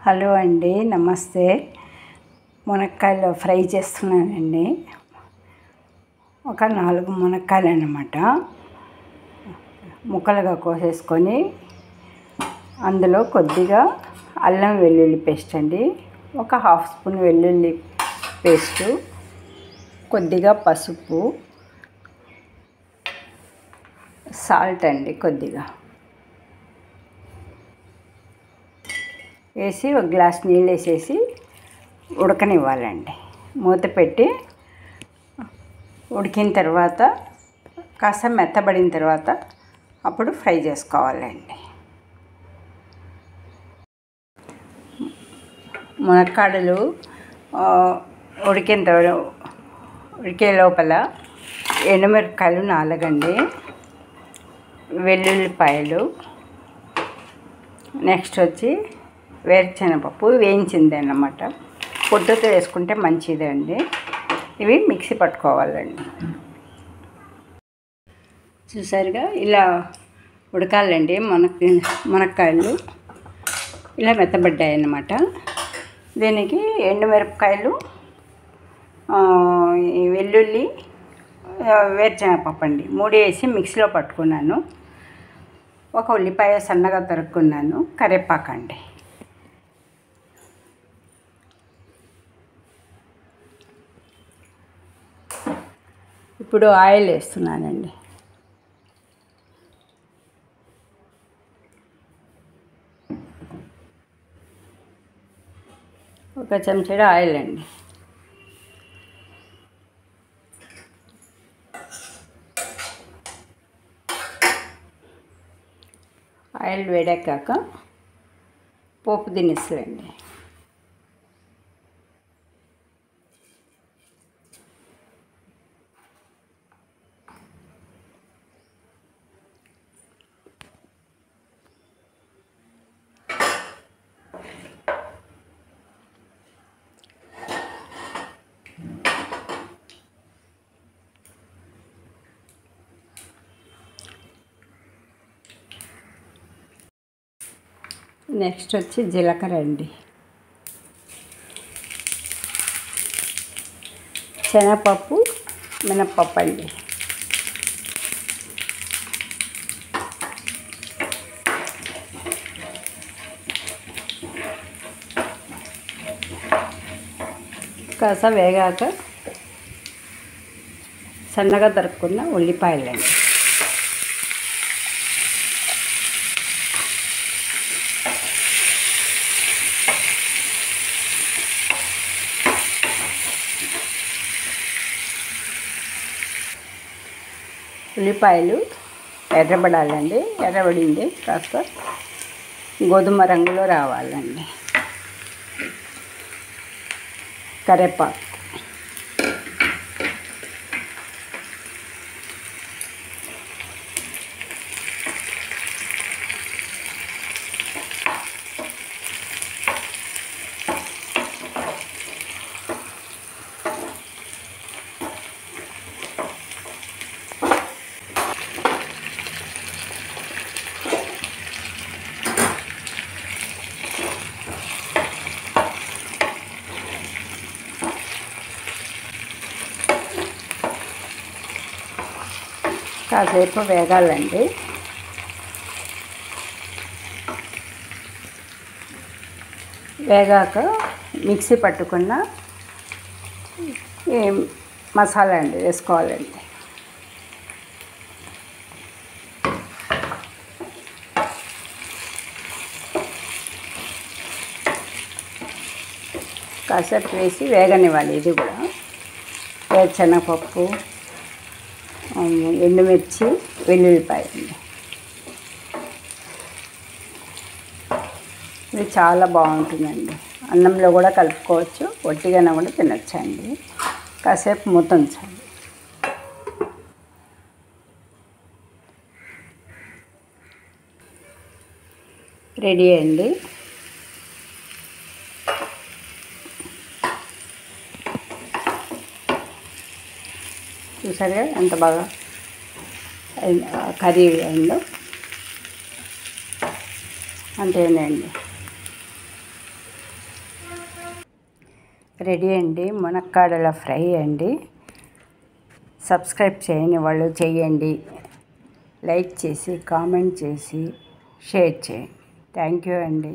Hello అండి, నమస్తే. మునక్కాయలు ఫ్రై చేస్తున్నానండి. ఒక 4 మునక్కాయలు అన్నమాట ముక్కలుగా కోసేసుకొని అందులో కొద్దిగా అల్లం వెల్లుల్లి పేస్ట్ అండి, ఒక 1/2 స్పూన్ వెల్లుల్లి పేస్టు, కొద్దిగా పసుపు, సాల్ట్ అండి కొద్దిగా వేసి ఒక గ్లాస్ నీళ్ళు వేసేసి ఉడకనివ్వాలండి. మూత పెట్టి ఉడికిన తర్వాత కాస్త మెత్తబడిన తర్వాత అప్పుడు ఫ్రై చేసుకోవాలండి. మునక్కాడలు ఉడికే లోపల ఎండుమిరపకాయలు 4 అండి, వెల్లుల్లిపాయలు, నెక్స్ట్ వచ్చి వేరుశనగపప్పు వేయించింది అన్నమాట. పొట్టుతో వేసుకుంటే మంచిదండి. ఇవి మిక్సీ పట్టుకోవాలండి. చూసారుగా ఇలా ఉడకాలండి. మునక్కాయలు ఇలా మెత్తబడ్డాయి అన్నమాట. దీనికి ఎండుమిరపకాయలు, వెల్లుల్లి, వేరుశనగపప్పు అండి 3 వేసి మిక్సీలో పట్టుకున్నాను. ఒక ఉల్లిపాయ సన్నగా తరుక్కున్నాను, కరివేపాకండి. ఇప్పుడు ఆయిల్ వేస్తున్నానండి. ఒక చెంచాడు ఆయిల్ అండి. ఆయిల్ వేడాక పోపు దినుసులండి. నెక్స్ట్ వచ్చి జీలకర్ర అండి, శనగపప్పు, మినప్పప్పు అండి, కాస్త వేగాక సన్నగా తరుక్కున్న ఉల్లిపాయలండి. ఉల్లిపాయలు ఎర్రబడాలండి. ఎర్రబడింది కాస్త గోధుమ రంగులో రావాలండి. కరివేపాకు, కాసేపు వేగాలండి. వేగాక మిక్సీ పట్టుకున్న మసాలా అండి వేసుకోవాలండి. కాసేపు వేసి వేగనివ్వాలి. ఇది కూడా వేరుశనగపప్పు, ఎండుమిర్చి, వెల్లుల్లిపాయ అండి. ఇది చాలా బాగుంటుందండి. అన్నంలో కూడా కలుపుకోవచ్చు, ఒట్టిగానే కూడా తినొచ్చండి. కాసేపు మూత ఉంచండి. రెడీ అండి. చూసారుగా ఎంత బాగా కర్రీ అయిందో. అంతేనండి. రెడీ అండి, మునక్కాడల ఫ్రై అండి. సబ్స్క్రైబ్ చేయని వాళ్ళు చేయండి, లైక్ చేసి కామెంట్ చేసి షేర్ చేయండి. థ్యాంక్ యూ అండి.